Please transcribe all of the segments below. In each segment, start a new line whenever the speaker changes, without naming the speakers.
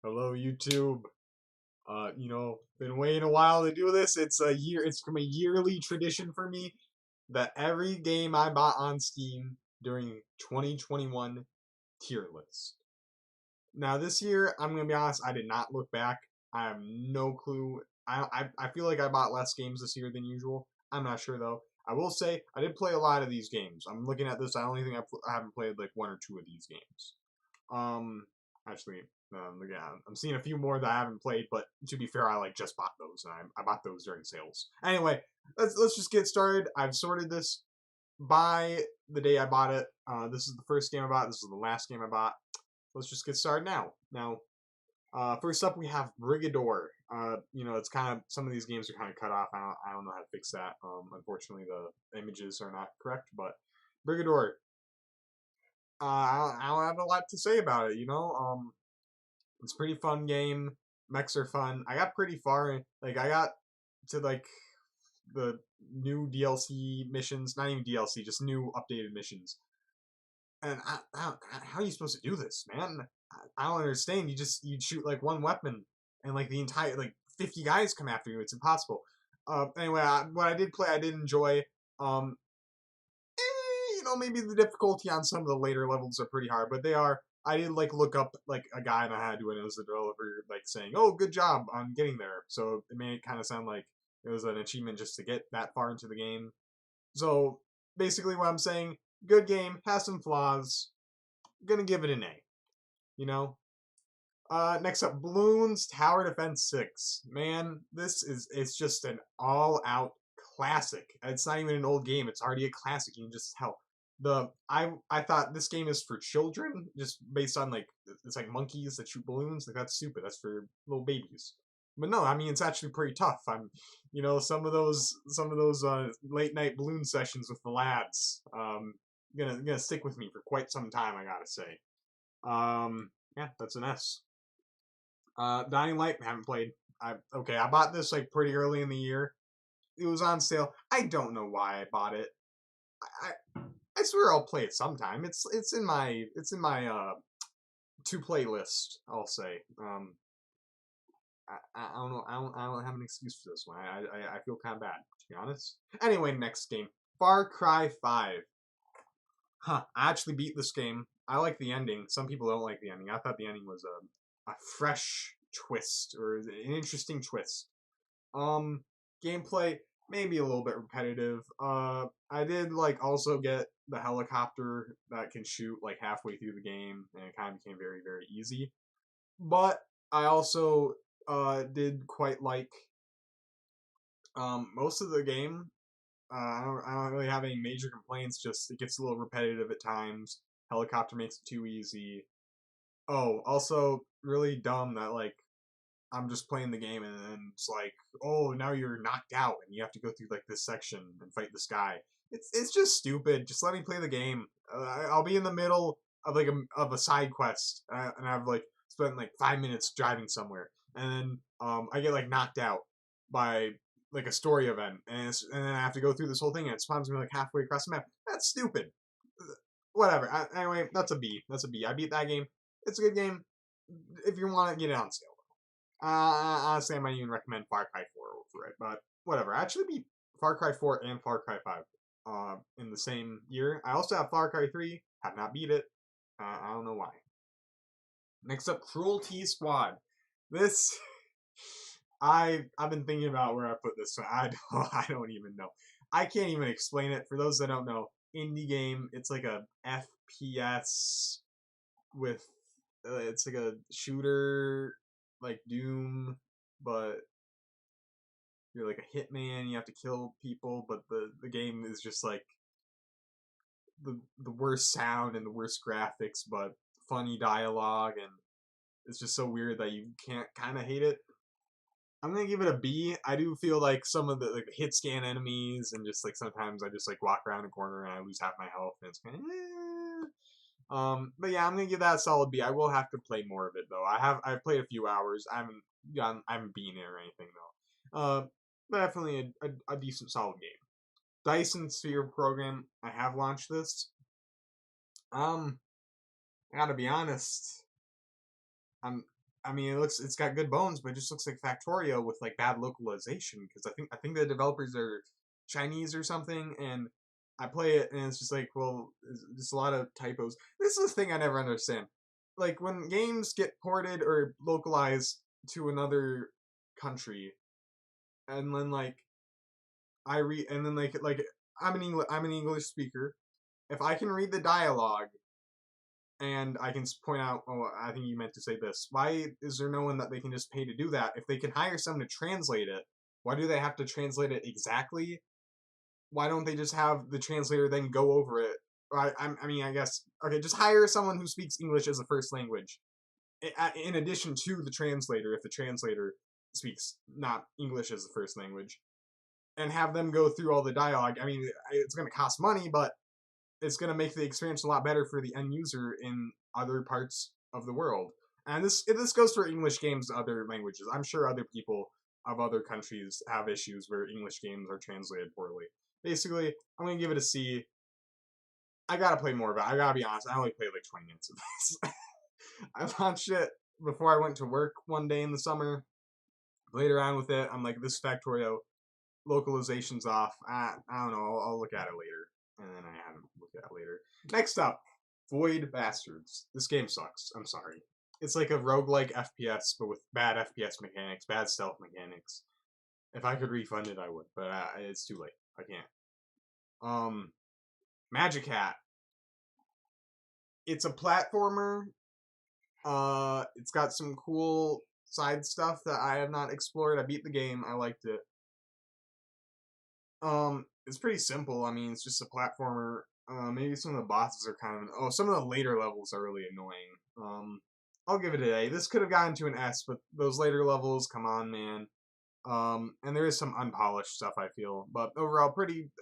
Hello, YouTube. Been waiting a while to do this. It's from a yearly tradition for me that every game I bought on Steam during 2021 tier list. Now this year, I'm gonna be honest, I did not look back. I have no clue. I feel like I bought less games this year than usual. I'm not sure though. I will say I did play a lot of these games. I'm looking at this. I only think I haven't played like one or two of these games. Um, actually, yeah, I'm seeing a few more that I haven't played, but to be fair, I like just bought those, and I bought those during sales. Anyway, let's just get started. I've sorted this by the day I bought it. This is the first game I bought. This is the last game I bought. Let's just get started now. First up we have Brigador. It's kind of some of these games are kind of cut off. I don't know how to fix that. Unfortunately, the images are not correct, but Brigador. I don't have a lot to say about it. It's a pretty fun game. Mechs are fun. I got pretty far. Like I got to like the new DLC missions. Not even DLC, just new updated missions. And how are you supposed to do this, man? I don't understand. You shoot like one weapon, and like the entire like 50 guys come after you. It's impossible. Anyway, what I did play, I did enjoy. Um, Maybe the difficulty on some of the later levels are pretty hard, but they are. I did like look up like a guy and I had to, and it was the developer like saying, "Oh, good job on getting there." So it made it kind of sound like it was an achievement just to get that far into the game. So basically, what I'm saying, good game, has some flaws. Gonna give it an A. You know. Next up, Bloons Tower Defense 6. Man, it's just an all-out classic. It's not even an old game. It's already a classic. You can just tell. I thought this game is for children, just based on like it's like monkeys that shoot balloons. Like that's stupid. That's for little babies. But no, I mean it's actually pretty tough. Some of those late night balloon sessions with the lads. Gonna stick with me for quite some time. I gotta say. Yeah, that's an S. Dying Light, haven't played. I bought this like pretty early in the year. It was on sale. I don't know why I bought it. I swear I'll play it sometime. It's in my to play list. I'll say. I don't know. I don't have an excuse for this one. I feel kind of bad, to be honest. Anyway, next game, Far Cry 5. Huh. I actually beat this game. I like the ending. Some people don't like the ending. I thought the ending was a fresh twist or an interesting twist. Um, Gameplay maybe a little bit repetitive. I did like also get the helicopter that can shoot like halfway through the game, and it kind of became very very easy. But I also did quite like most of the game. I don't really have any major complaints. Just it gets a little repetitive at times. Helicopter makes it too easy. Oh, also really dumb that like I'm just playing the game and then it's like, oh, now you're knocked out and you have to go through like this section and fight this guy. It's just stupid. Just let me play the game. I'll be in the middle of like of a side quest and I've like spent like 5 minutes driving somewhere and then I get like knocked out by like a story event and then I have to go through this whole thing and it spawns me like halfway across the map. That's stupid. Whatever. Anyway, that's a B. That's a B. I beat that game. It's a good game. If you want to get it on sale. Honestly, I might even recommend Far Cry 4 over it, but whatever. I actually beat Far Cry 4 and Far Cry 5 in the same year. I also have Far Cry 3, have not beat it. I don't know why. Next up, Cruelty Squad. This, I've been thinking about where I put this, so I don't even know. I can't even explain it. For those that don't know, indie game, it's like a FPS with, it's like a shooter like Doom, but you're like a hitman. You have to kill people, but the game is just like the worst sound and the worst graphics, but funny dialogue, and it's just so weird that you can't kind of hate it. I'm gonna give it a B. I do feel like some of the like hit scan enemies, and just like sometimes I just like walk around a corner and I lose half my health, and it's kind of. But yeah, I'm gonna give that a solid B. I will have to play more of it though. I've played a few hours. I haven't beaten it or anything though. But definitely a decent solid game. Dyson Sphere program. I have launched this. I gotta be honest. I'm I mean, it's got good bones, but it just looks like Factorio with like bad localization. Because I think the developers are Chinese or something, and I play it and it's just like, well, it's just a lot of typos. This is the thing I never understand. Like when games get ported or localized to another country, and then like I read, and then like I'm an English speaker. If I can read the dialogue and I can point out, oh, I think you meant to say this. Why is there no one that they can just pay to do that? If they can hire someone to translate it, why do they have to translate it exactly? Why don't they just have the translator then go over it? I mean, I guess, okay, just hire someone who speaks English as a first language, in addition to the translator, if the translator speaks not English as the first language, and have them go through all the dialogue. I mean, it's going to cost money, but it's going to make the experience a lot better for the end user in other parts of the world. And this goes for English games to other languages. I'm sure other people of other countries have issues where English games are translated poorly. Basically, I'm going to give it a C. I gotta play more of it. I gotta be honest, I only played like 20 minutes of this. I launched it before I went to work one day in the summer. Played around with it. I'm like, this Factorio localization's off. I don't know. I'll look at it later. And then I haven't looked at it later. Next up, Void Bastards. This game sucks. I'm sorry. It's like a roguelike FPS, but with bad FPS mechanics, bad stealth mechanics. If I could refund it, I would, but it's too late. I can't. Magic Hat. It's a platformer. It's got some cool side stuff that I have not explored. I beat the game. I liked it. It's pretty simple. I mean, it's just a platformer. Maybe some of the bosses are kind of. Oh, some of the later levels are really annoying. I'll give it an A. This could have gotten to an S, but those later levels, come on, man. And there is some unpolished stuff, I feel, but overall,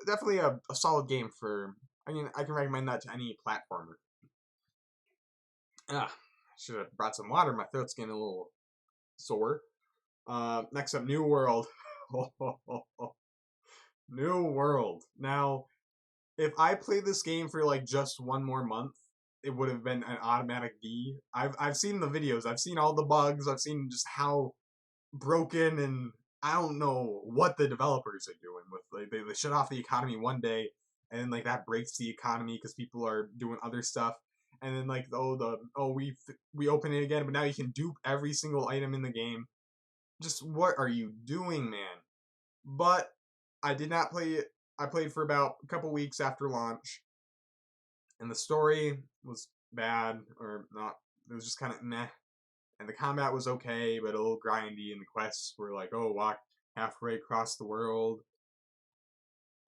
definitely a solid game for. I mean, I can recommend that to any platformer. Ah, should have brought some water. My throat's getting a little sore. Next up, New World. New World. Now, if I played this game for like just one more month, it would have been an automatic D. I've seen the videos. I've seen all the bugs. I've seen just how broken, and I don't know what the developers are doing with like they shut off the economy one day, and then like that breaks the economy because people are doing other stuff, and then like we open it again, but now you can dupe every single item in the game. Just what are you doing, man? But I did not play it. I played for about a couple weeks after launch, and the story was bad or not. It was just kind of meh. And the combat was okay, but a little grindy, and the quests were like, oh, walk halfway across the world.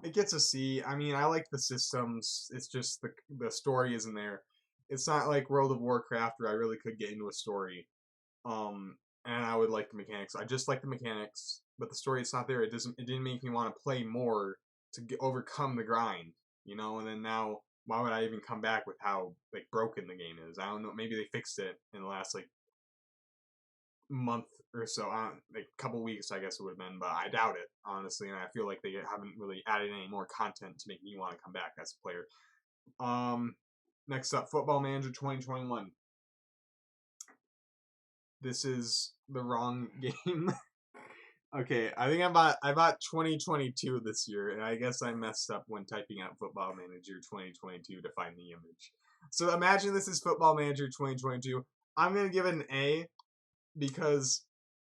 It gets a C. I mean, I like the systems. It's just the story isn't there. It's not like World of Warcraft where I really could get into a story. And I would like the mechanics. I just like the mechanics, but the story it's not there. It didn't make me want to play more to overcome the grind, you know. And then now, why would I even come back with how like broken the game is? I don't know. Maybe they fixed it in the last like month or so, like a couple weeks, I guess it would have been, but I doubt it, honestly, and I feel like they haven't really added any more content to make me want to come back as a player. Next up, Football Manager 2021. This is the wrong game. Okay, I think I bought 2022 this year, and I guess I messed up when typing out Football Manager 2022 to find the image. So imagine this is Football Manager 2022. I'm gonna give it an A because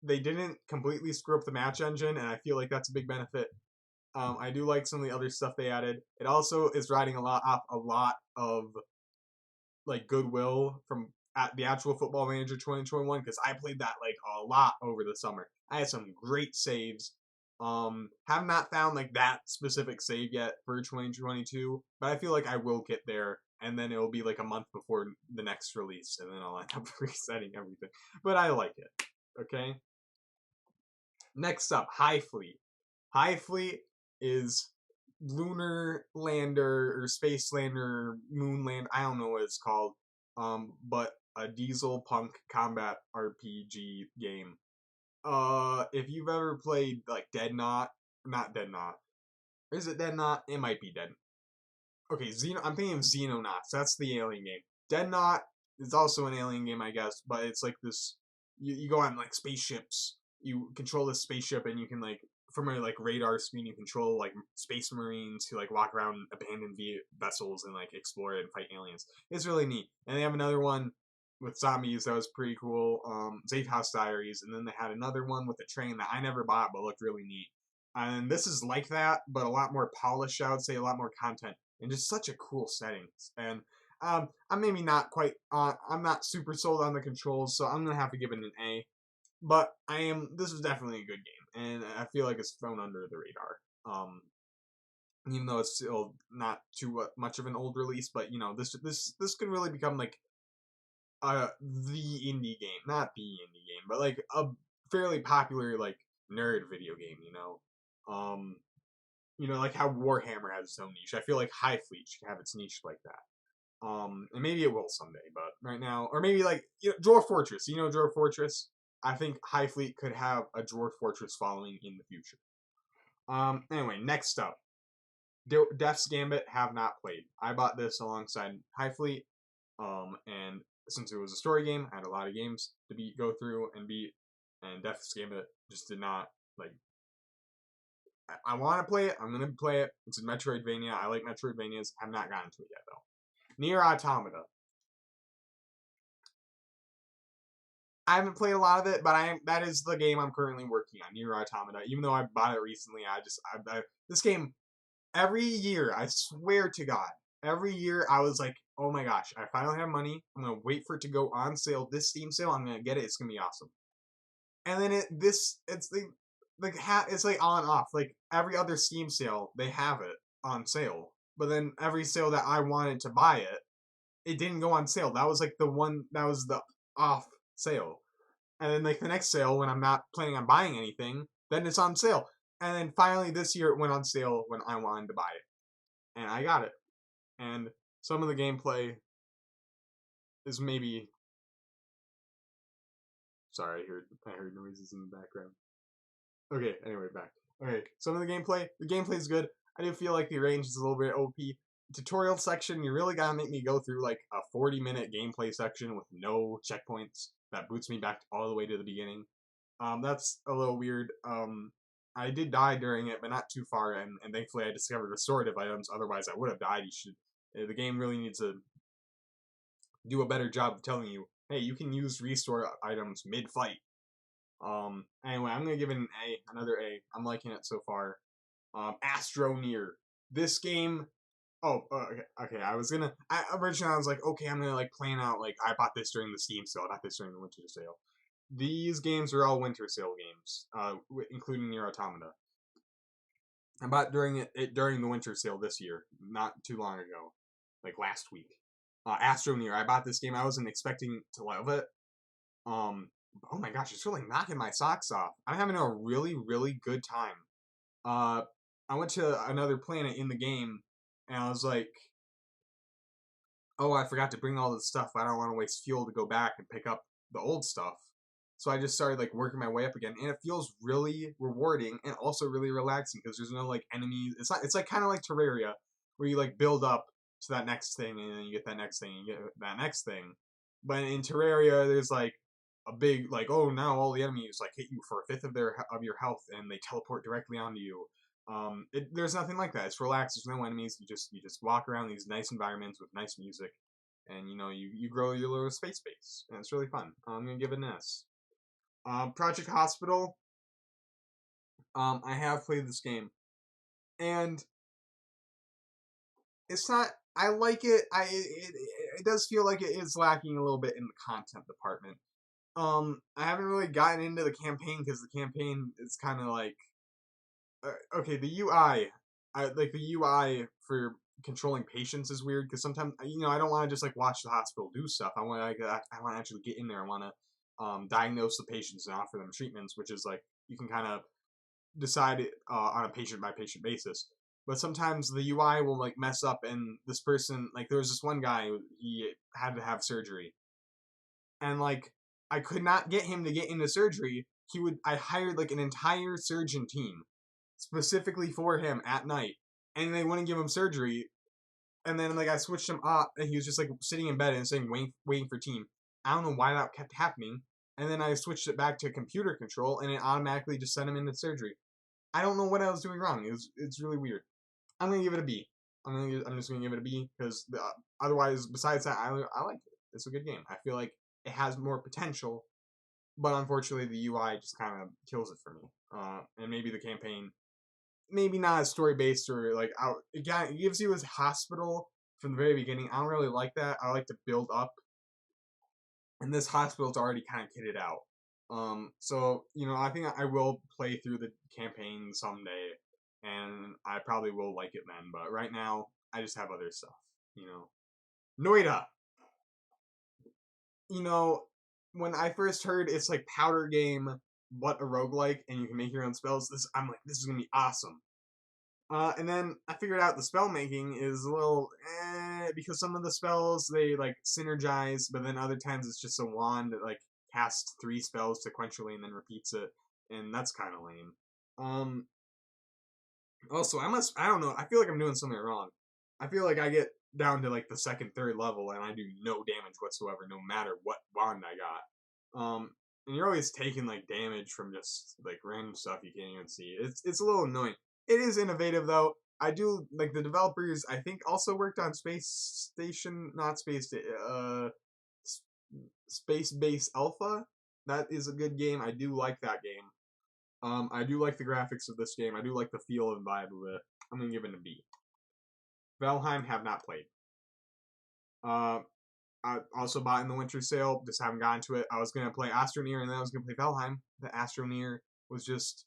they didn't completely screw up the match engine, and I feel like that's a big benefit. I do like some of the other stuff they added. It also is riding off a lot of like goodwill from at the actual Football Manager 2021 because I played that like a lot over the summer. I had some great saves. Have not found like that specific save yet for 2022, but I feel like I will get there, and then it'll be like a month before the next release, and then I'll end up resetting everything. But I like it. Okay. Next up, High Fleet. High Fleet is lunar lander or space lander, moon land. I don't know what it's called. But a diesel punk combat RPG game. If you've ever played like Dead Knot, not Dead Knot. Is it Dead Knot? It might be Dead. Okay, I'm thinking of Xenonauts. That's the alien game. Dead Knot is also an alien game, I guess, but it's like this you go on like spaceships. You control this spaceship, and you can like from a like radar screen, you control like space marines who like walk around abandoned vessels and like explore it and fight aliens. It's really neat. And they have another one with zombies that was pretty cool. Safe House Diaries, and then they had another one with a train that I never bought but looked really neat. And this is like that, but a lot more polished. I would say a lot more content and just such a cool settings. And I'm maybe not quite. I'm not super sold on the controls, so I'm gonna have to give it an A. But I am. This is definitely a good game, and I feel like it's thrown under the radar. Even though it's still not too much of an old release, but you know, this can really become like the indie game, not the indie game, but like a fairly popular like nerd video game. Like how Warhammer has its own niche. I feel like High Fleet should have its niche like that. And maybe it will someday, but right now, or maybe like Dwarf Fortress. Dwarf Fortress. I think High Fleet could have a Dwarf Fortress following in the future. Anyway, next up, Death's Gambit. Have not played. I bought this alongside High Fleet. And since it was a story game, I had a lot of games to go through and beat. And Death's Gambit just did not like. I want to play it. I'm gonna play it. It's a Metroidvania. I like Metroidvanias. I've not gotten to it yet though. Nier Automata. I haven't played a lot of it, but that is the game I'm currently working on, Nier Automata. Even though I bought it recently, this game every year, I swear to God, every year I was like, oh my gosh, I finally have money. I'm gonna wait for it to go on sale. This Steam sale, I'm gonna get it. It's gonna be awesome. And then it's like on and off. Like every other Steam sale, they have it on sale. But then every sale that I wanted to buy it, it didn't go on sale. That was like the one that was the off sale. And then like the next sale when I'm not planning on buying anything, then it's on sale. And then finally this year it went on sale when I wanted to buy it. And I got it. And some of the gameplay is maybe sorry, I heard noises in the background. Okay, anyway, back. Okay, some of the gameplay is good. I do feel like the range is a little bit OP. Tutorial section, you really gotta make me go through like a 40-minute gameplay section with no checkpoints that boots me back all the way to the beginning. That's a little weird. I did die during it, but not too far, and thankfully I discovered restorative items. Otherwise, I would have died. The game really needs to do a better job of telling you, hey, you can use restore items mid-fight. Anyway, I'm gonna give it an A, another A. I'm liking it so far. Astroneer. This game. Oh, okay. Originally I was like, okay, I'm gonna like plan out like I bought this during the Steam sale, I bought this during the winter sale. These games are all winter sale games, including Nier Automata. I bought during the winter sale this year, not too long ago, like last week. Astroneer. I bought this game. I wasn't expecting to love it. Oh my gosh, it's really knocking my socks off. I'm having a really, really good time. I went to another planet in the game, and I was like, oh, I forgot to bring all this stuff. I don't want to waste fuel to go back and pick up the old stuff. So I just started like working my way up again, and it feels really rewarding and also really relaxing because there's no like enemies. It's like kind of like Terraria, where you like build up to that next thing, and then you get that next thing, and you get that next thing. But in Terraria, there's like a big like, oh, now all the enemies like hit you for a fifth of your health, and they teleport directly onto you. There's nothing like that. It's relaxed. There's no enemies. You just walk around these nice environments with nice music, and you grow your little space base, and it's really fun. I'm gonna give it an S. Project Hospital. I have played this game, and it's not. I like it. It does feel like it is lacking a little bit in the content department. I haven't really gotten into the campaign because the campaign is kind of like okay. The UI, the UI for controlling patients is weird because sometimes I don't want to just like watch the hospital do stuff. I want to actually get in there. I want to diagnose the patients and offer them treatments, which is like you can kind of decide on a patient by patient basis. But sometimes the UI will like mess up, and this person there was this one guy, he had to have surgery, and like I could not get him to get into surgery. I hired like an entire surgeon team specifically for him at night, and they wouldn't give him surgery. And then like I switched him up, and he was just like sitting in bed and saying waiting for team. I don't know why that kept happening. and then I switched it back to computer control, and it automatically just sent him into surgery. I don't know what I was doing wrong. It's really weird. I'm gonna give it a B. I'm just gonna give it a B because otherwise, besides that, I like it. It's a good game. I feel like it has more potential, but unfortunately, the UI just kind of kills it for me. And maybe the campaign, maybe not as story based or like it gives you a hospital from the very beginning. I don't really like that. I like to build up, and this hospital's already kind of kitted out. So I think I will play through the campaign someday, and I probably will like it then. But right now, I just have other stuff. Noida. When I first heard it's like powder game, but a roguelike, and you can make your own spells. I'm like, this is gonna be awesome. And then I figured out the spell making is a little because some of the spells they like synergize, but then other times it's just a wand that like casts 3 spells sequentially and then repeats it, and that's kind of lame. Also, I don't know. I feel like I'm doing something wrong. I feel like I get down to like the second, third level, and I do no damage whatsoever, no matter what wand I got. And you're always taking like damage from just like random stuff you can't even see. It's a little annoying. It is innovative though. I do like the developers. I think also worked on Space Station, not Space, Space Base Alpha. That is a good game. I do like that game. I do like the graphics of this game. I do like the feel and vibe of it. I'm gonna give it a B. Valheim have not played. I also bought in the winter sale. Just haven't gotten to it. I was gonna play Astroneer and then I was gonna play Valheim. The Astroneer was just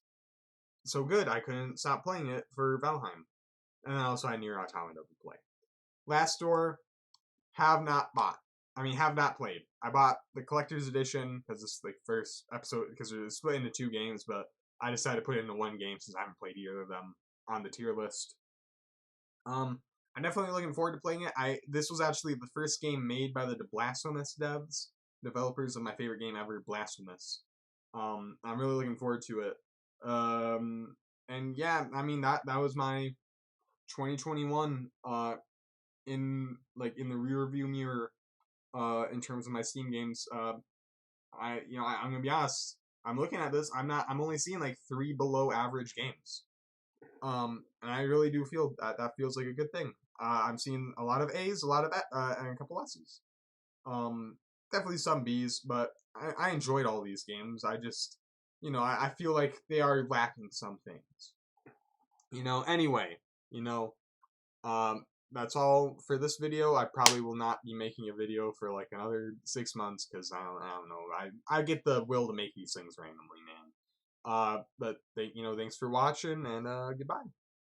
so good I couldn't stop playing it for Valheim. And then also I had Nier Automata to play. Last Door, have not bought. Have not played. I bought the collector's edition because this is the first episode because it was split into 2 games, but I decided to put it into 1 game since I haven't played either of them on the tier list. I'm definitely looking forward to playing it. This was actually the first game made by the Blasphemous devs, developers of my favorite game ever, Blasphemous. I'm really looking forward to it. And yeah, that was my 2021 in the rear view mirror in terms of my Steam games. I'm gonna be honest. I'm looking at this. I'm only seeing like 3 below average games. And I really do feel that feels like a good thing. I'm seeing a lot of A's, a lot of and a couple S's. Definitely some B's, but I enjoyed all these games. I just, I feel like they are lacking some things. Anyway, that's all for this video. I probably will not be making a video for like another 6 months because I don't know. I get the will to make these things randomly, man. But thanks for watching and goodbye.